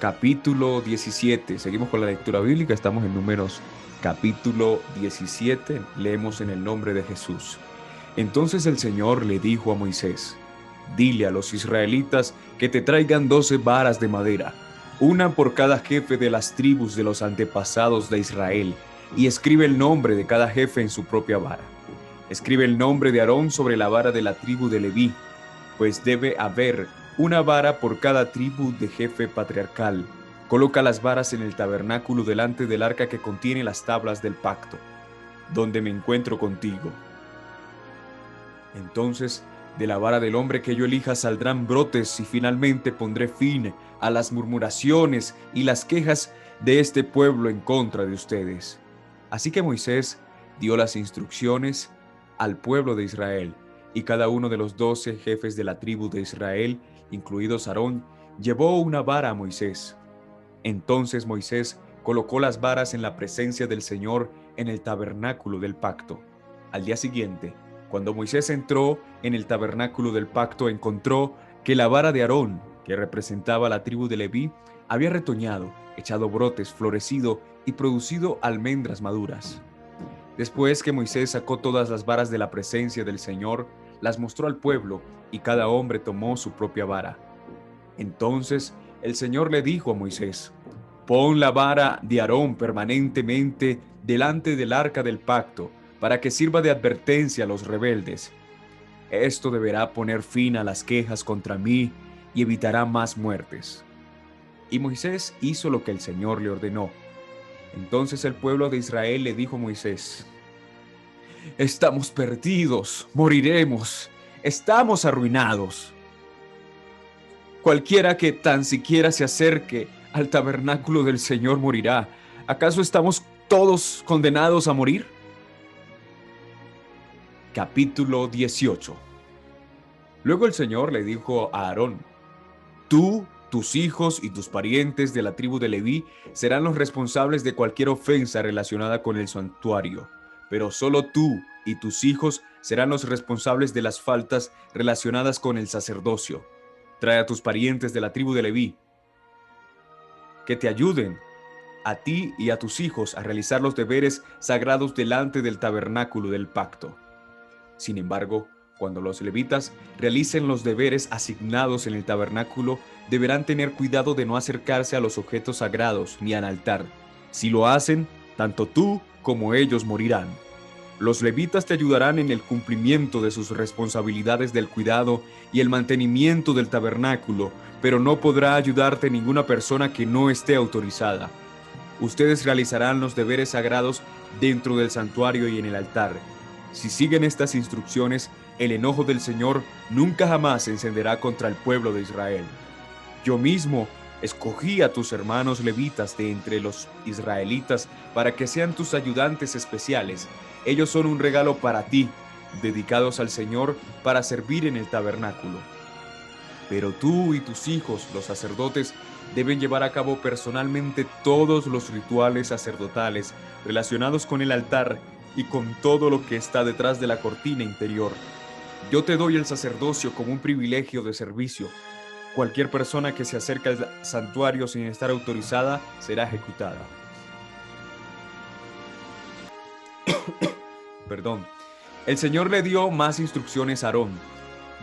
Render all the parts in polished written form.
capítulo 17. Seguimos con la lectura bíblica, estamos en Números capítulo 17. Leemos en el nombre de Jesús. Entonces el Señor le dijo a Moisés: dile a los israelitas que te traigan 12 varas de madera, una por cada jefe de las tribus de los antepasados de Israel, y escribe el nombre de cada jefe en su propia vara. Escribe el nombre de Aarón sobre la vara de la tribu de Leví, pues debe haber una vara por cada tribu de jefe patriarcal. Coloca las varas en el tabernáculo delante del arca que contiene las tablas del pacto, donde me encuentro contigo. Entonces, de la vara del hombre que yo elija saldrán brotes y finalmente pondré fin a las murmuraciones y las quejas de este pueblo en contra de ustedes. Así que Moisés dio las instrucciones al pueblo de Israel, y cada uno de los 12 jefes de la tribu de Israel, incluidos Aarón, llevó una vara a Moisés. Entonces Moisés colocó las varas en la presencia del Señor en el tabernáculo del pacto. Al día siguiente, cuando Moisés entró en el tabernáculo del pacto, encontró que la vara de Aarón, que representaba la tribu de Leví, había retoñado, echado brotes, florecido y producido almendras maduras. Después que Moisés sacó todas las varas de la presencia del Señor, las mostró al pueblo, y cada hombre tomó su propia vara. Entonces el Señor le dijo a Moisés: pon la vara de Aarón permanentemente delante del arca del pacto, para que sirva de advertencia a los rebeldes. Esto deberá poner fin a las quejas contra mí y evitará más muertes. Y Moisés hizo lo que el Señor le ordenó. Entonces el pueblo de Israel le dijo a Moisés: estamos perdidos, moriremos, estamos arruinados. Cualquiera que tan siquiera se acerque al tabernáculo del Señor morirá. ¿Acaso estamos todos condenados a morir? Capítulo 18. Luego el Señor le dijo a Aarón: tú, tus hijos y tus parientes de la tribu de Leví serán los responsables de cualquier ofensa relacionada con el santuario, pero solo tú y tus hijos serán los responsables de las faltas relacionadas con el sacerdocio. Trae a tus parientes de la tribu de Leví, que te ayuden a ti y a tus hijos a realizar los deberes sagrados delante del tabernáculo del pacto. Sin embargo, cuando los levitas realicen los deberes asignados en el tabernáculo, deberán tener cuidado de no acercarse a los objetos sagrados ni al altar. Si lo hacen, tanto tú como ellos morirán. Los levitas te ayudarán en el cumplimiento de sus responsabilidades del cuidado y el mantenimiento del tabernáculo, pero no podrá ayudarte ninguna persona que no esté autorizada. Ustedes realizarán los deberes sagrados dentro del santuario y en el altar. Si siguen estas instrucciones, el enojo del Señor nunca jamás se encenderá contra el pueblo de Israel. Yo mismo escogí a tus hermanos levitas de entre los israelitas para que sean tus ayudantes especiales. Ellos son un regalo para ti, dedicados al Señor para servir en el tabernáculo. Pero tú y tus hijos, los sacerdotes, deben llevar a cabo personalmente todos los rituales sacerdotales relacionados con el altar y con todo lo que está detrás de la cortina interior. Yo te doy el sacerdocio como un privilegio de servicio. Cualquier persona que se acerque al santuario sin estar autorizada será ejecutada. Perdón. El Señor le dio más instrucciones a Aarón: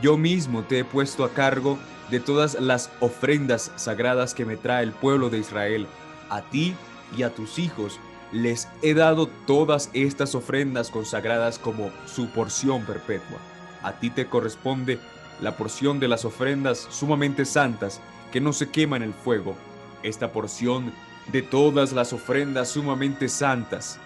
yo mismo te he puesto a cargo de todas las ofrendas sagradas que me trae el pueblo de Israel. A ti y a tus hijos les he dado todas estas ofrendas consagradas como su porción perpetua. A ti te corresponde la porción de las ofrendas sumamente santas que no se queman en el fuego. Esta porción de todas las ofrendas sumamente santas,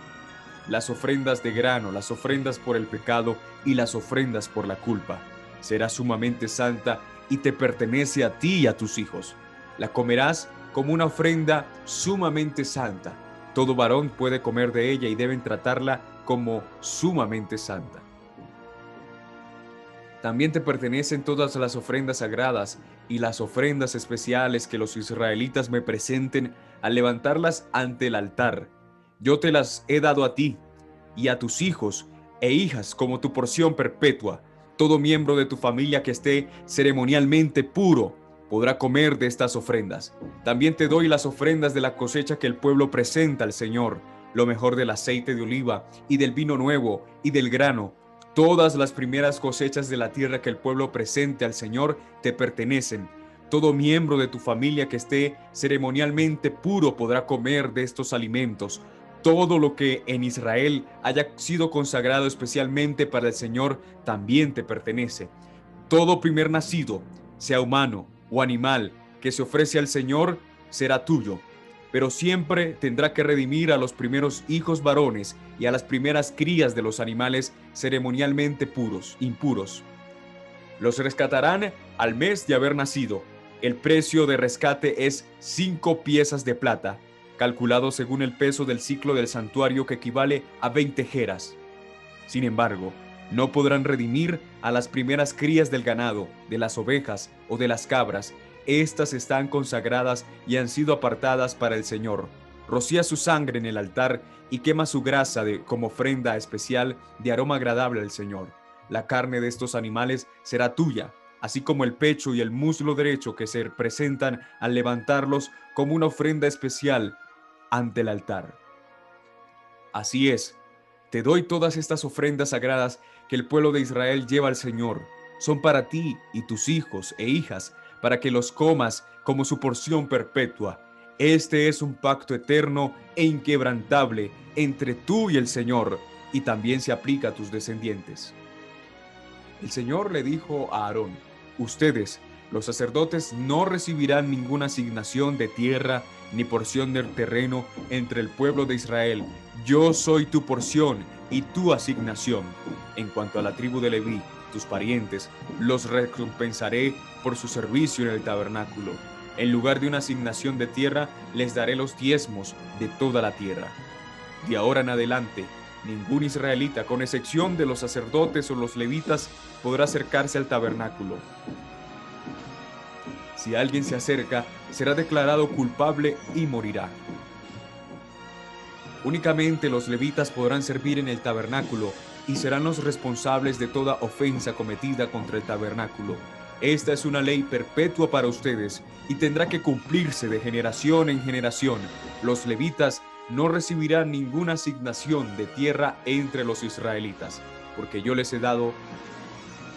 las ofrendas de grano, las ofrendas por el pecado y las ofrendas por la culpa, será sumamente santa y te pertenece a ti y a tus hijos. La comerás como una ofrenda sumamente santa. Todo varón puede comer de ella y deben tratarla como sumamente santa. También te pertenecen todas las ofrendas sagradas y las ofrendas especiales que los israelitas me presenten al levantarlas ante el altar. Yo te las he dado a ti y a tus hijos e hijas como tu porción perpetua. Todo miembro de tu familia que esté ceremonialmente puro podrá comer de estas ofrendas. También te doy las ofrendas de la cosecha que el pueblo presenta al Señor, lo mejor del aceite de oliva y del vino nuevo y del grano. Todas las primeras cosechas de la tierra que el pueblo presente al Señor te pertenecen. Todo miembro de tu familia que esté ceremonialmente puro podrá comer de estos alimentos. Todo lo que en Israel haya sido consagrado especialmente para el Señor también te pertenece. Todo primer nacido, sea humano o animal, que se ofrece al Señor, será tuyo. Pero siempre tendrá que redimir a los primeros hijos varones y a las primeras crías de los animales ceremonialmente impuros. Los rescatarán al mes de haber nacido. El precio de rescate es 5 piezas de plata, calculado según el peso del ciclo del santuario, que equivale a 20 jeras. Sin embargo, no podrán redimir a las primeras crías del ganado, de las ovejas o de las cabras. Estas están consagradas y han sido apartadas para el Señor. Rocía su sangre en el altar y quema su grasa como ofrenda especial de aroma agradable al Señor. La carne de estos animales será tuya, así como el pecho y el muslo derecho, que se presentan al levantarlos como una ofrenda especial ante el altar. Así es, te doy todas estas ofrendas sagradas que el pueblo de Israel lleva al Señor. Son para ti y tus hijos e hijas, para que los comas como su porción perpetua. Este es un pacto eterno e inquebrantable entre tú y el Señor, y también se aplica a tus descendientes. El Señor le dijo a Aarón: ustedes, los sacerdotes, no recibirán ninguna asignación de tierra ni porción del terreno entre el pueblo de Israel. Yo soy tu porción y tu asignación. En cuanto a la tribu de Leví, tus parientes, los recompensaré por su servicio en el tabernáculo. En lugar de una asignación de tierra, les daré los diezmos de toda la tierra. De ahora en adelante, ningún israelita, con excepción de los sacerdotes o los levitas, podrá acercarse al tabernáculo. Si alguien se acerca, será declarado culpable y morirá. Únicamente los levitas podrán servir en el tabernáculo y serán los responsables de toda ofensa cometida contra el tabernáculo. Esta es una ley perpetua para ustedes y tendrá que cumplirse de generación en generación. Los levitas no recibirán ninguna asignación de tierra entre los israelitas, porque yo les he dado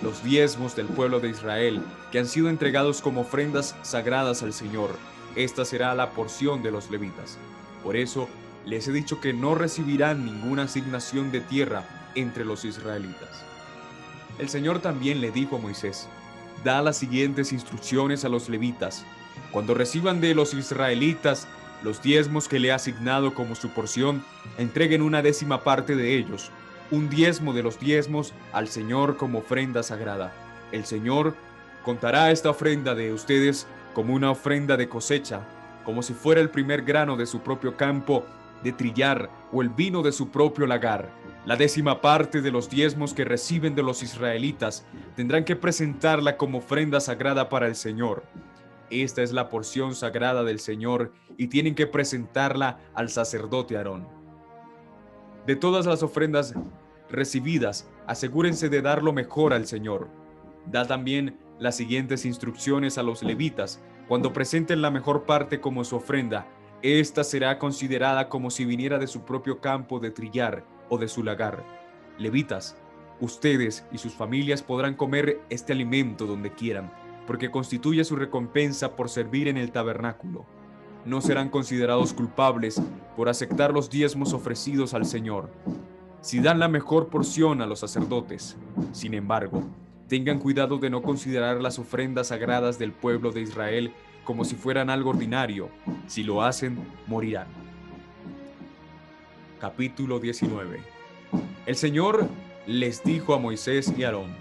los diezmos del pueblo de Israel, que han sido entregados como ofrendas sagradas al Señor. Esta será la porción de los levitas. Por eso les he dicho que no recibirán ninguna asignación de tierra entre los israelitas. El Señor también le dijo a Moisés: da las siguientes instrucciones a los levitas. Cuando reciban de los israelitas los diezmos que le he asignado como su porción, entreguen una 10ª parte de ellos, un diezmo de los diezmos, al Señor como ofrenda sagrada. El Señor contará esta ofrenda de ustedes como una ofrenda de cosecha, como si fuera el primer grano de su propio campo de trillar o el vino de su propio lagar. La 10ª parte de los diezmos que reciben de los israelitas tendrán que presentarla como ofrenda sagrada para el Señor. Esta es la porción sagrada del Señor y tienen que presentarla al sacerdote Aarón. De todas las ofrendas recibidas, asegúrense de dar lo mejor al Señor. Da también las siguientes instrucciones a los levitas: cuando presenten la mejor parte como su ofrenda, esta será considerada como si viniera de su propio campo de trillar o de su lagar. Levitas, ustedes y sus familias podrán comer este alimento donde quieran, porque constituye su recompensa por servir en el tabernáculo. No serán considerados culpables por aceptar los diezmos ofrecidos al Señor, si dan la mejor porción a los sacerdotes. Sin embargo, tengan cuidado de no considerar las ofrendas sagradas del pueblo de Israel como si fueran algo ordinario. Si lo hacen, morirán. Capítulo 19. El Señor les dijo a Moisés y Aarón: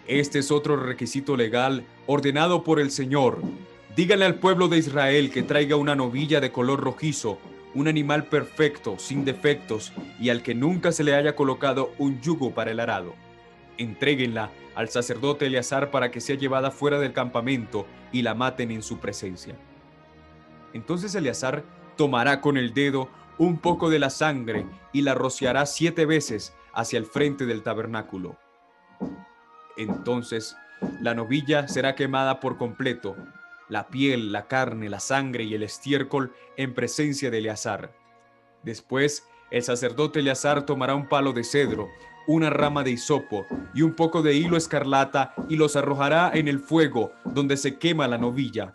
este es otro requisito legal ordenado por el Señor. Díganle al pueblo de Israel que traiga una novilla de color rojizo, un animal perfecto, sin defectos, y al que nunca se le haya colocado un yugo para el arado. Entréguenla al sacerdote Eleazar para que sea llevada fuera del campamento y la maten en su presencia. Entonces Eleazar tomará con el dedo un poco de la sangre y la rociará 7 veces hacia el frente del tabernáculo. Entonces La novilla será quemada por completo, la piel, la carne, la sangre y el estiércol en presencia de Eleazar. Después, el sacerdote Eleazar tomará un palo de cedro, una rama de hisopo y un poco de hilo escarlata y los arrojará en el fuego donde se quema la novilla.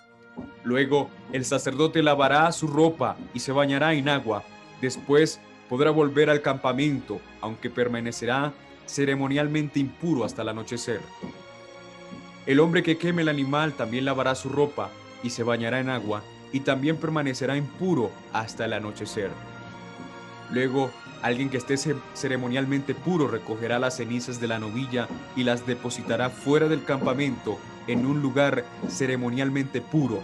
Luego, el sacerdote lavará su ropa y se bañará en agua. Después, podrá volver al campamento, aunque permanecerá ceremonialmente impuro hasta el anochecer. El hombre que queme el animal también lavará su ropa y se bañará en agua, y también permanecerá impuro hasta el anochecer. Luego, alguien que esté ceremonialmente puro recogerá las cenizas de la novilla y las depositará fuera del campamento en un lugar ceremonialmente puro.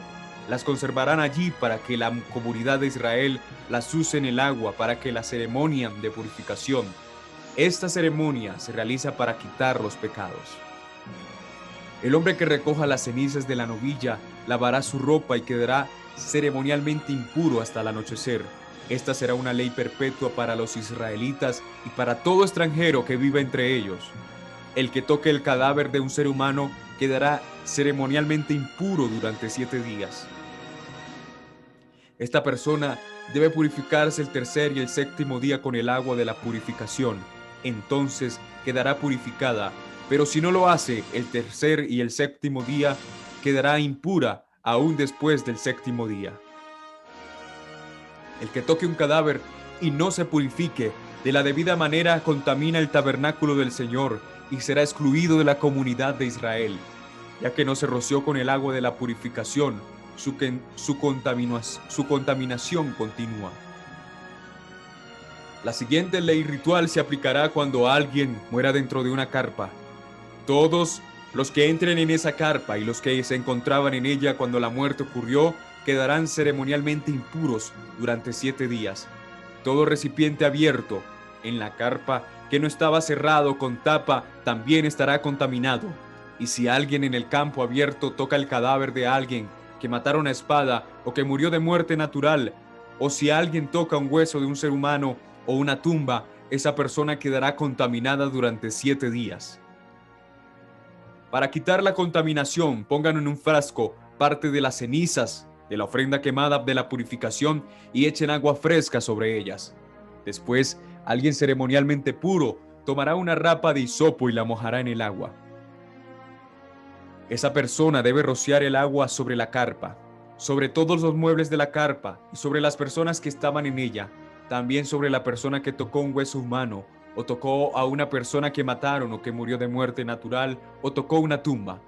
Las conservarán allí para que la comunidad de Israel las use en el agua para que la ceremonia de purificación. Esta ceremonia se realiza para quitar los pecados. El hombre que recoja las cenizas de la novilla lavará su ropa y quedará ceremonialmente impuro hasta el anochecer. Esta será una ley perpetua para los israelitas y para todo extranjero que viva entre ellos. El que toque el cadáver de un ser humano quedará ceremonialmente impuro durante 7 días. Esta persona debe purificarse el tercer y el séptimo día con el agua de la purificación. Entonces quedará purificada, pero si no lo hace el tercer y el séptimo día, quedará impura aún después del séptimo día. El que toque un cadáver y no se purifique de la debida manera contamina el tabernáculo del Señor y será excluido de la comunidad de Israel, ya que no se roció con el agua de la purificación. Su contaminación continúa. La siguiente ley ritual se aplicará cuando alguien muera dentro de una carpa. Todos los que entren en esa carpa y los que se encontraban en ella cuando la muerte ocurrió quedarán ceremonialmente impuros durante 7 días. Todo recipiente abierto en la carpa que no estaba cerrado con tapa también estará contaminado. Y si alguien en el campo abierto toca el cadáver de alguien que mataron a espada o que murió de muerte natural, o si alguien toca un hueso de un ser humano o una tumba, esa persona quedará contaminada durante 7 días. Para quitar la contaminación, pongan en un frasco parte de las cenizas de la ofrenda quemada de la purificación y echen agua fresca sobre ellas. Después, alguien ceremonialmente puro tomará una rapa de hisopo y la mojará en el agua. Esa persona debe rociar el agua sobre la carpa, sobre todos los muebles de la carpa y sobre las personas que estaban en ella, también sobre la persona que tocó un hueso humano, o tocó a una persona que mataron o que murió de muerte natural, o tocó una tumba.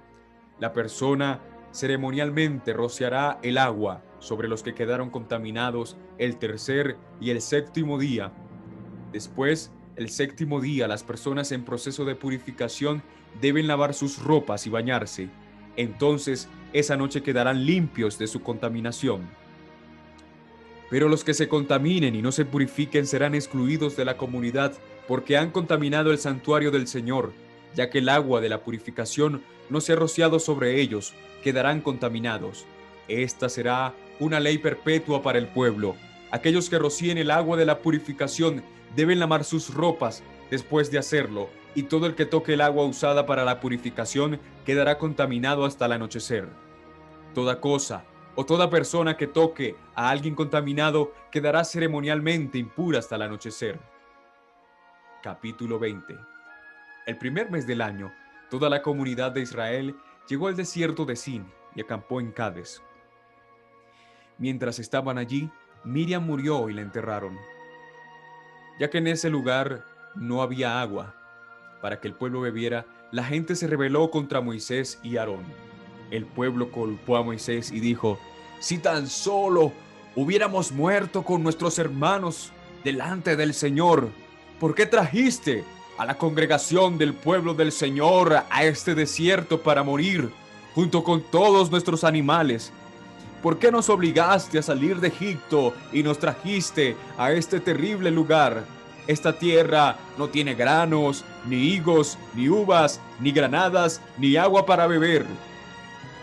La persona ceremonialmente rociará el agua sobre los que quedaron contaminados el tercer y el séptimo día. Después, el séptimo día, las personas en proceso de purificación deben lavar sus ropas y bañarse. Entonces, esa noche quedarán limpios de su contaminación. Pero los que se contaminen y no se purifiquen serán excluidos de la comunidad porque han contaminado el santuario del Señor, ya que el agua de la purificación no se ha rociado sobre ellos, quedarán contaminados. Esta será una ley perpetua para el pueblo. Aquellos que rocíen el agua de la purificación deben lavar sus ropas después de hacerlo, y todo el que toque el agua usada para la purificación quedará contaminado hasta el anochecer. Toda cosa o toda persona que toque a alguien contaminado quedará ceremonialmente impura hasta el anochecer. Capítulo 20. El primer mes del año, toda la comunidad de Israel llegó al desierto de Sin y acampó en Cades. Mientras estaban allí, Miriam murió y la enterraron, ya que en ese lugar no había agua para que el pueblo bebiera. La gente se rebeló contra Moisés y Aarón. El pueblo culpó a Moisés y dijo: si tan solo hubiéramos muerto con nuestros hermanos delante del Señor, ¿por qué trajiste a la congregación del pueblo del Señor a este desierto para morir junto con todos nuestros animales? ¿Por qué nos obligaste a salir de Egipto y nos trajiste a este terrible lugar? Esta tierra no tiene granos, ni higos, ni uvas, ni granadas, ni agua para beber.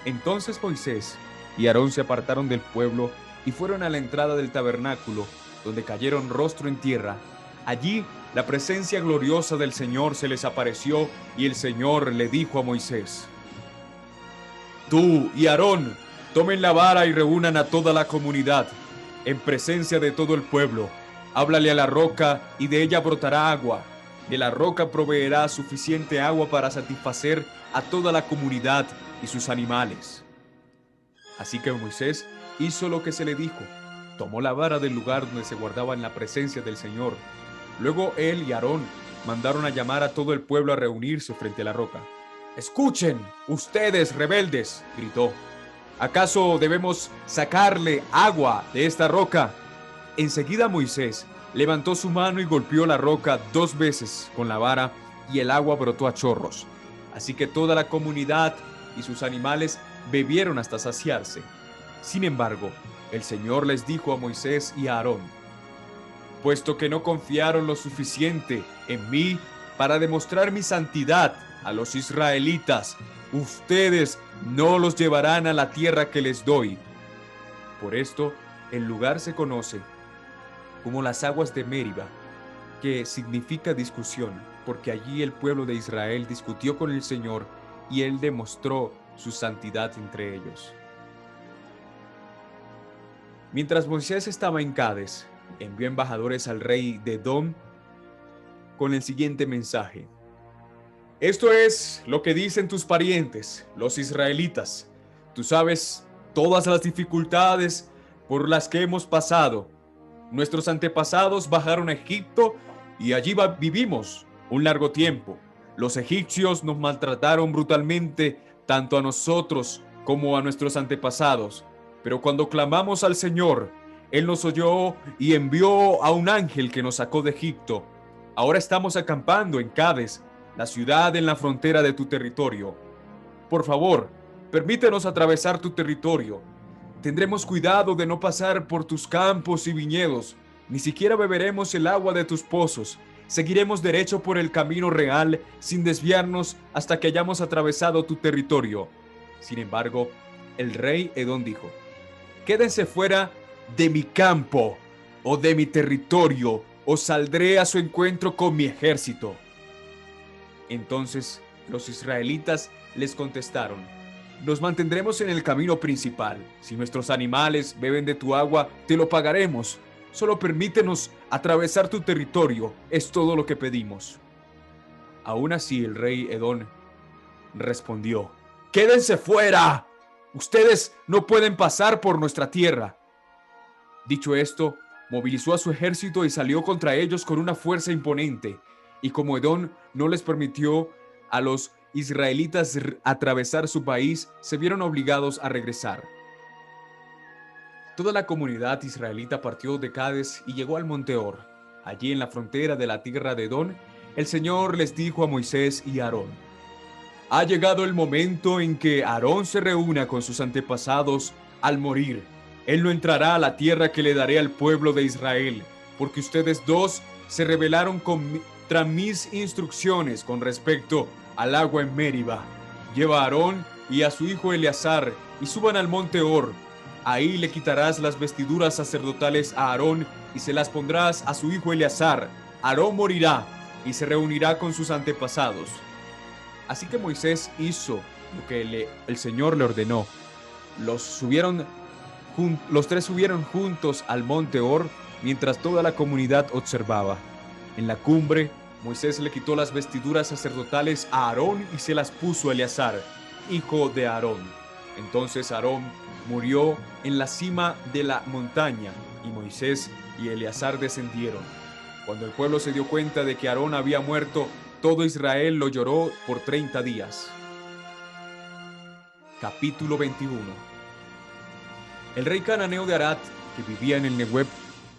Entonces Moisés y Aarón se apartaron del pueblo y fueron a la entrada del tabernáculo, donde cayeron rostro en tierra. Allí la presencia gloriosa del Señor se les apareció y el Señor le dijo a Moisés: Tú y Aarón, tomen la vara y reúnan a toda la comunidad, en presencia de todo el pueblo. Háblale a la roca y de ella brotará agua. De la roca proveerá suficiente agua para satisfacer a toda la comunidad y sus animales. Así que Moisés hizo lo que se le dijo. Tomó la vara del lugar donde se guardaba en la presencia del Señor. Luego él y Aarón mandaron a llamar a todo el pueblo a reunirse frente a la roca. «Escuchen, ustedes rebeldes», gritó. «¿Acaso debemos sacarle agua de esta roca?» Enseguida Moisés levantó su mano y golpeó la roca 2 veces con la vara y el agua brotó a chorros. Así que toda la comunidad y sus animales bebieron hasta saciarse. Sin embargo, el Señor les dijo a Moisés y a Aarón: «Puesto que no confiaron lo suficiente en mí para demostrar mi santidad a los israelitas, ustedes no los llevarán a la tierra que les doy». Por esto, el lugar se conoce como las aguas de Meriba, que significa discusión, porque allí el pueblo de Israel discutió con el Señor y Él demostró su santidad entre ellos. Mientras Moisés estaba en Cades, envió embajadores al rey de Edom con el siguiente mensaje: «Esto es lo que dicen tus parientes, los israelitas. Tú sabes todas las dificultades por las que hemos pasado. Nuestros antepasados bajaron a Egipto y allí vivimos un largo tiempo. Los egipcios nos maltrataron brutalmente tanto a nosotros como a nuestros antepasados. Pero cuando clamamos al Señor, Él nos oyó y envió a un ángel que nos sacó de Egipto. Ahora estamos acampando en Cades, la ciudad en la frontera de tu territorio. Por favor, permítenos atravesar tu territorio. Tendremos cuidado de no pasar por tus campos y viñedos. Ni siquiera beberemos el agua de tus pozos. Seguiremos derecho por el camino real sin desviarnos hasta que hayamos atravesado tu territorio». Sin embargo, el rey Edom dijo: «Quédense fuera de mi campo o de mi territorio, o saldré a su encuentro con mi ejército». Entonces los israelitas les contestaron: «Nos mantendremos en el camino principal. Si nuestros animales beben de tu agua, te lo pagaremos. Solo permítenos atravesar tu territorio, es todo lo que pedimos». Aún así el rey Edom respondió: «¡Quédense fuera! Ustedes no pueden pasar por nuestra tierra». Dicho esto, movilizó a su ejército y salió contra ellos con una fuerza imponente. Y como Edom no les permitió a los israelitas atravesar su país, se vieron obligados a regresar. Toda la comunidad israelita partió de Cades y llegó al monte Or. Allí en la frontera de la tierra de Edom, el Señor les dijo a Moisés y a Aarón: «Ha llegado el momento en que Aarón se reúna con sus antepasados al morir. Él no entrará a la tierra que le daré al pueblo de Israel, porque ustedes dos se rebelaron contra mis instrucciones con respecto al agua en Meriba. Lleva a Aarón y a su hijo Eleazar y suban al monte Or. Ahí le quitarás las vestiduras sacerdotales a Aarón y se las pondrás a su hijo Eleazar. Aarón morirá y se reunirá con sus antepasados». Así que Moisés hizo lo que el Señor le ordenó. Los tres subieron juntos al monte Or mientras toda la comunidad observaba. En la cumbre, Moisés le quitó las vestiduras sacerdotales a Aarón y se las puso a Eleazar, hijo de Aarón. Entonces Aarón murió en la cima de la montaña y Moisés y Eleazar descendieron. Cuando el pueblo se dio cuenta de que Aarón había muerto, todo Israel lo lloró por 30 días. Capítulo 21. El rey cananeo de Arad, que vivía en el Negueb,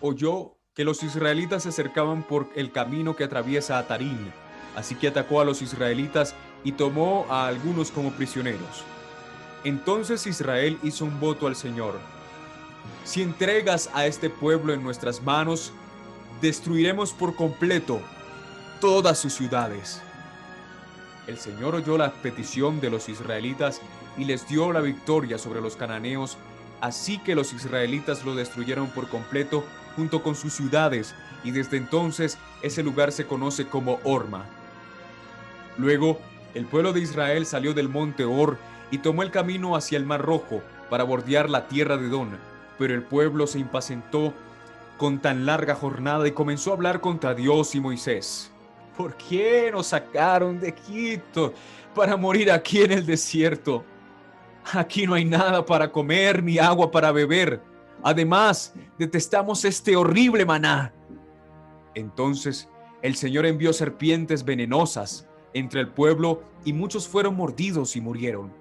oyó que los israelitas se acercaban por el camino que atraviesa Atarim. Así que atacó a los israelitas y tomó a algunos como prisioneros. Entonces Israel hizo un voto al Señor: «Si entregas a este pueblo en nuestras manos, destruiremos por completo todas sus ciudades». El Señor oyó la petición de los israelitas y les dio la victoria sobre los cananeos, así que los israelitas lo destruyeron por completo junto con sus ciudades, y desde entonces ese lugar se conoce como Horma. Luego, el pueblo de Israel salió del monte Or y tomó el camino hacia el Mar Rojo para bordear la tierra de Edom. Pero el pueblo se impacientó con tan larga jornada y comenzó a hablar contra Dios y Moisés. ¿Por qué nos sacaron de Egipto para morir aquí en el desierto? Aquí no hay nada para comer ni agua para beber. Además, detestamos este horrible maná. Entonces el Señor envió serpientes venenosas entre el pueblo y muchos fueron mordidos y murieron.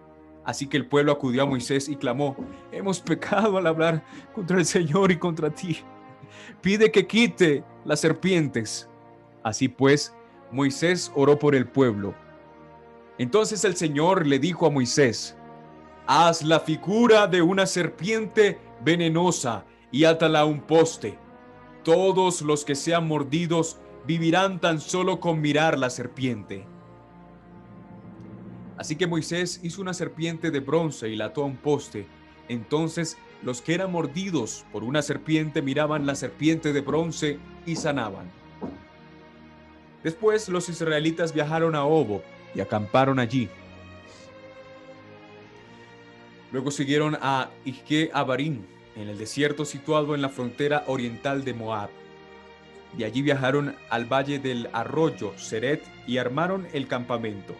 Así que el pueblo acudió a Moisés y clamó: hemos pecado al hablar contra el Señor y contra ti. Pide que quite las serpientes. Así pues, Moisés oró por el pueblo. Entonces el Señor le dijo a Moisés: haz la figura de una serpiente venenosa y átala a un poste. Todos los que sean mordidos vivirán tan solo con mirar la serpiente. Así que Moisés hizo una serpiente de bronce y la ató a un poste. Entonces los que eran mordidos por una serpiente miraban la serpiente de bronce y sanaban. Después los israelitas viajaron a Obo y acamparon allí. Luego siguieron a Ijke-Abarim, en el desierto situado en la frontera oriental de Moab. De allí viajaron al valle del arroyo Seret y armaron el campamento.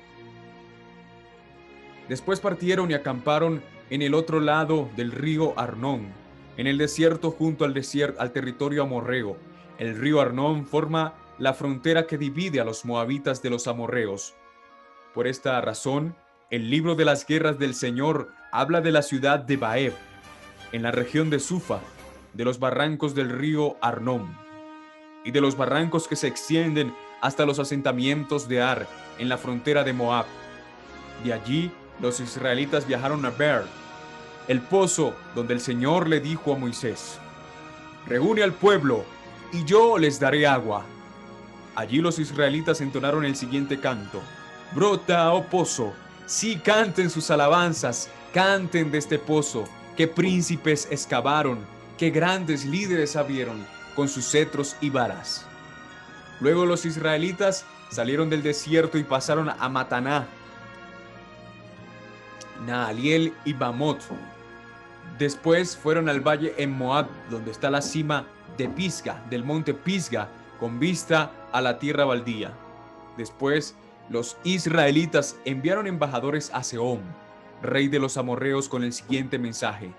Después partieron y acamparon en el otro lado del río Arnón, en el desierto junto al territorio amorreo. El río Arnón forma la frontera que divide a los moabitas de los amorreos. Por esta razón, el libro de las guerras del Señor habla de la ciudad de Baeb, en la región de Sufa, de los barrancos del río Arnón, y de los barrancos que se extienden hasta los asentamientos de Ar, en la frontera de Moab. De allí, los israelitas viajaron a Beer, el pozo donde el Señor le dijo a Moisés: reúne al pueblo, y yo les daré agua. Allí los israelitas entonaron el siguiente canto: brota, oh pozo, sí, canten sus alabanzas, canten de este pozo, que príncipes excavaron, que grandes líderes abrieron con sus cetros y varas. Luego los israelitas salieron del desierto y pasaron a Mataná, Naaliel y Bamot. Después fueron al valle en Moab, donde está la cima de Pisga, del monte Pisga, con vista a la tierra baldía. Después los israelitas enviaron embajadores a Sehón, rey de los amorreos, con el siguiente mensaje: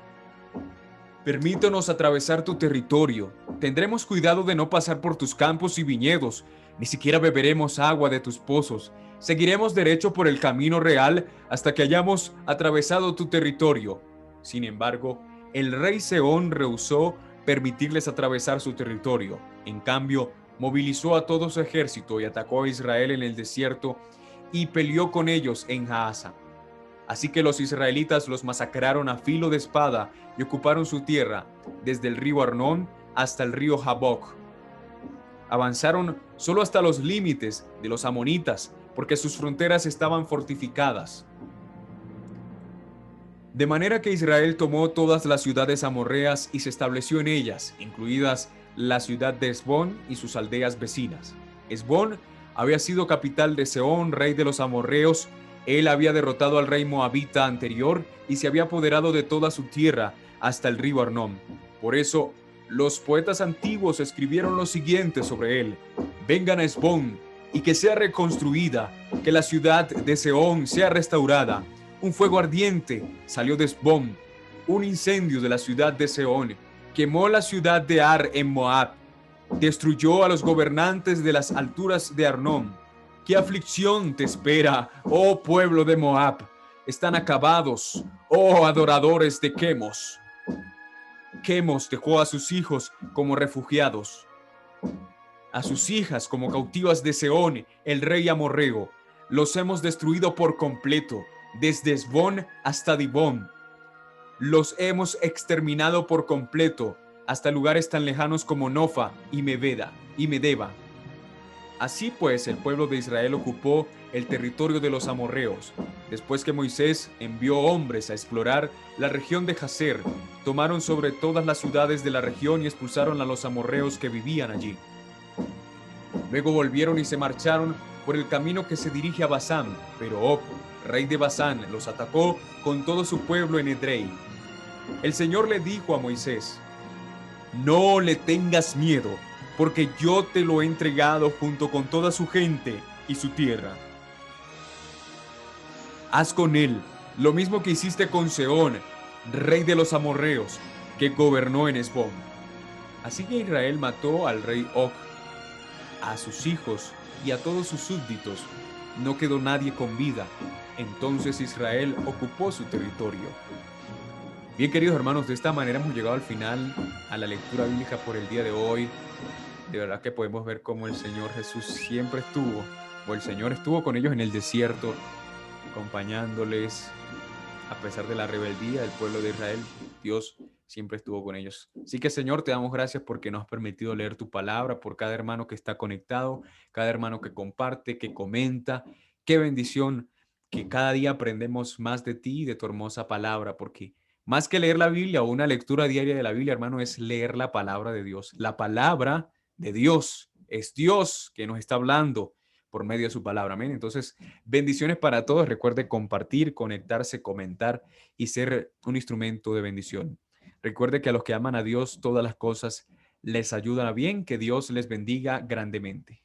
permítanos atravesar tu territorio. Tendremos cuidado de no pasar por tus campos y viñedos, ni siquiera beberemos agua de tus pozos. Seguiremos derecho por el camino real hasta que hayamos atravesado tu territorio. Sin embargo, el rey Sehón rehusó permitirles atravesar su territorio. En cambio, movilizó a todo su ejército y atacó a Israel en el desierto y peleó con ellos en Jaasa. Así que los israelitas los masacraron a filo de espada y ocuparon su tierra, desde el río Arnón hasta el río Jaboc. Avanzaron solo hasta los límites de los amonitas, porque sus fronteras estaban fortificadas. De manera que Israel tomó todas las ciudades amorreas y se estableció en ellas, incluidas la ciudad de Hesbón y sus aldeas vecinas. Hesbón había sido capital de Sehón, rey de los amorreos. Él había derrotado al rey moabita anterior y se había apoderado de toda su tierra hasta el río Arnón. Por eso, los poetas antiguos escribieron lo siguiente sobre él: vengan a Hesbón y que sea reconstruida, que la ciudad de Sehón sea restaurada. Un fuego ardiente salió de Hesbón, un incendio de la ciudad de Sehón, quemó la ciudad de Ar en Moab, destruyó a los gobernantes de las alturas de Arnón. ¿Qué aflicción te espera, oh pueblo de Moab? Están acabados, oh adoradores de Quemos. Quemos dejó a sus hijos como refugiados, a sus hijas como cautivas de Sehón, el rey amorreo. Los hemos destruido por completo, desde Hesbón hasta Dibón. Los hemos exterminado por completo, hasta lugares tan lejanos como Nofa y Medeba. Así pues, el pueblo de Israel ocupó el territorio de los amorreos. Después que Moisés envió hombres a explorar la región de Jazer, tomaron sobre todas las ciudades de la región y expulsaron a los amorreos que vivían allí. Luego volvieron y se marcharon por el camino que se dirige a Basán, pero Og, rey de Basán, los atacó con todo su pueblo en Edrei. El Señor le dijo a Moisés: no le tengas miedo, porque yo te lo he entregado junto con toda su gente y su tierra. Haz con él lo mismo que hiciste con Sehón, rey de los amorreos, que gobernó en Hesbón. Así que Israel mató al rey Og, a sus hijos y a todos sus súbditos. No quedó nadie con vida. Entonces Israel ocupó su territorio. Bien, queridos hermanos, de esta manera hemos llegado al final a la lectura bíblica por el día de hoy. De verdad que podemos ver cómo el Señor Jesús siempre estuvo, o el Señor estuvo con ellos en el desierto, acompañándoles a pesar de la rebeldía del pueblo de Israel. Dios siempre estuvo con ellos. Así que, Señor, te damos gracias porque nos has permitido leer tu palabra, por cada hermano que está conectado, cada hermano que comparte, que comenta. Qué bendición que cada día aprendemos más de ti y de tu hermosa palabra, porque más que leer la Biblia o una lectura diaria de la Biblia, hermano, es leer la palabra de Dios. La palabra de Dios es Dios que nos está hablando por medio de su palabra. Amén. Entonces, bendiciones para todos. Recuerde compartir, conectarse, comentar y ser un instrumento de bendición. Recuerde que a los que aman a Dios, todas las cosas les ayudan a bien. Que Dios les bendiga grandemente.